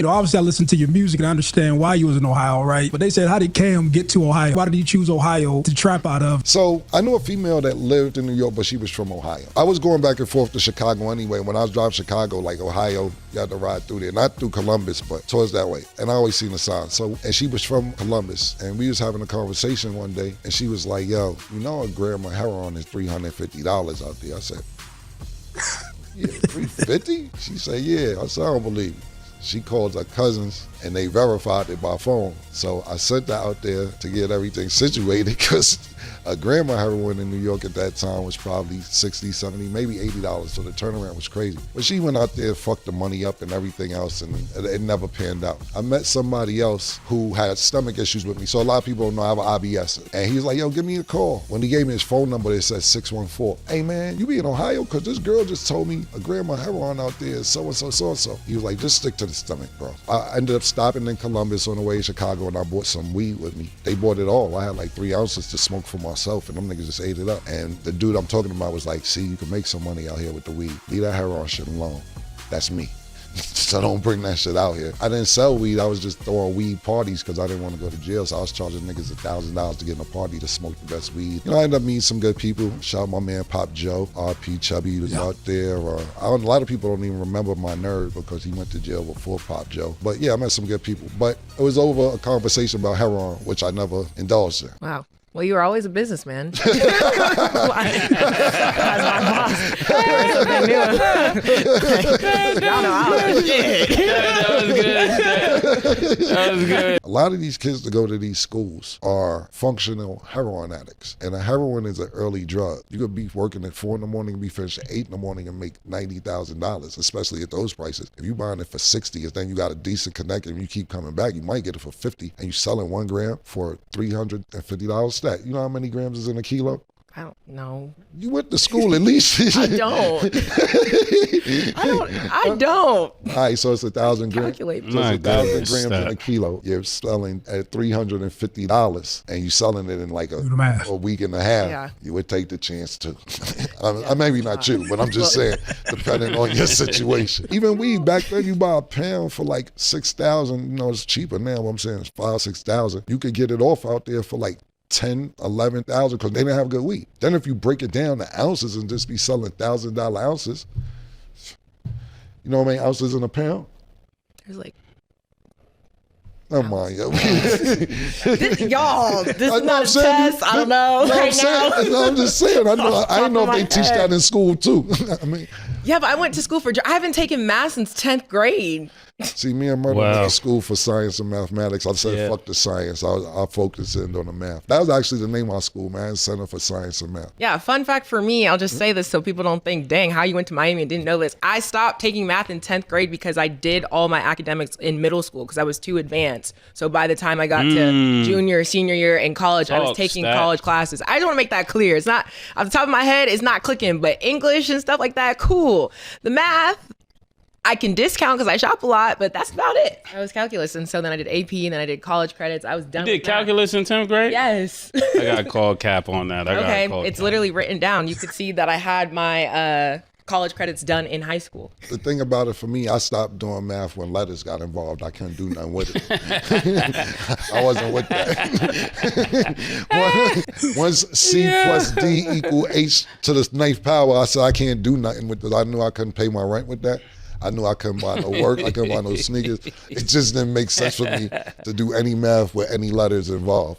Obviously I listened to your music and I understand why you was in Ohio, right? But they said, how did Cam get to Ohio? Why did he choose Ohio to trap out of? So I knew a female that lived in New York, but she was from Ohio. I was going back and forth to Chicago anyway. When I was driving Chicago, like Ohio, you had to ride through there. Not through Columbus, but towards that way. And I always seen the sign. And she was from Columbus. And we was having a conversation one day, and she was like, yo, a gram of heroin is $350 out there. I said, yeah, $350? She said, yeah. I said, I don't believe it. She called her cousins and they verified it by phone. So I sent her out there to get everything situated because a gram of heroin in New York at that time was probably $60, $70, maybe $80. So the turnaround was crazy. But she went out there, fucked the money up and everything else, and it never panned out. I met somebody else who had stomach issues with me. So a lot of people don't know I have an IBS. And he was like, yo, give me a call. When he gave me his phone number, it said 614. Hey man, you be in Ohio? Because this girl just told me a gram of heroin out there is so-and-so, so-and-so. He was like, just stick to the stomach, bro. I ended up stopping in Columbus on the way to Chicago and I bought some weed with me. They bought it all. I had like 3 ounces to smoke for myself and them niggas just ate it up. And the dude I'm talking about was like, see, you can make some money out here with the weed. Leave that heroin shit alone. That's me. So don't bring that shit out here. I didn't sell weed. I was just throwing weed parties because I didn't want to go to jail. So I was charging niggas $1,000 to get in a party to smoke the best weed. I ended up meeting some good people. Shout out my man Pop Joe, RP Chubby was out there. A lot of people don't even remember my nerd because he went to jail before Pop Joe. But yeah, I met some good people. But it was over a conversation about heroin, which I never indulged in. Wow. Well, you were always a businessman. That's my boss. Y'all know I was shit. That was good. That was good. A lot of these kids that go to these schools are functional heroin addicts. And a heroin is an early drug. You could be working at 4 in the morning and be finished at 8 in the morning and make $90,000, especially at those prices. If you buying it for 60, then you got a decent connect and you keep coming back, you might get it for 50 and you selling 1 gram for $350 stack. You know how many grams is in a kilo? I don't know. You went to school at least. I don't. I don't. All right, so it's 1,000 grams. Calculate. So it's 1,000 grams in a kilo. You're selling at $350 and you're selling it in like a week and a half. Yeah. You would take the chance to. Maybe not you, but I'm just saying, depending on your situation. Even weed, back then you buy a pound for like 6,000. It's cheaper now. What I'm saying is 5,000, 6,000. You could get it off out there for like 10, 11,000 because they didn't have good weed. Then if you break it down to ounces and just be selling $1,000 ounces, you know how many ounces in a pound? There's like. Never mind, yo. Y'all, this is not a test. I don't know. I'm just saying. I don't know if they teach that in school too. Yeah, but I went to school I haven't taken math since 10th grade. See, me and Murder went to school for science and mathematics. I said, fuck the science. I focused in on the math. That was actually the name of our school, man, Center for Science and Math. Yeah, fun fact for me, I'll just say this so people don't think, dang, how you went to Miami and didn't know this. I stopped taking math in 10th grade because I did all my academics in middle school because I was too advanced. So by the time I got to junior, senior year in college, I was taking college classes. I just want to make that clear. It's not, off the top of my head, it's not clicking, but English and stuff like that, cool. The math, I can discount because I shop a lot, but that's about it. I was calculus, and so then I did AP, and then I did college credits. I was done. You did calculus in 10th grade? Yes. I got called cap on that. It's literally written down. You could see that I had my college credits done in high school. The thing about it for me, I stopped doing math when letters got involved. I couldn't do nothing with it. I wasn't with that. Once C plus D equal H to the 9th power, I said I can't do nothing with it. I knew I couldn't pay my rent with that. I knew I couldn't buy no work. I couldn't buy no sneakers. It just didn't make sense for me to do any math with any letters involved.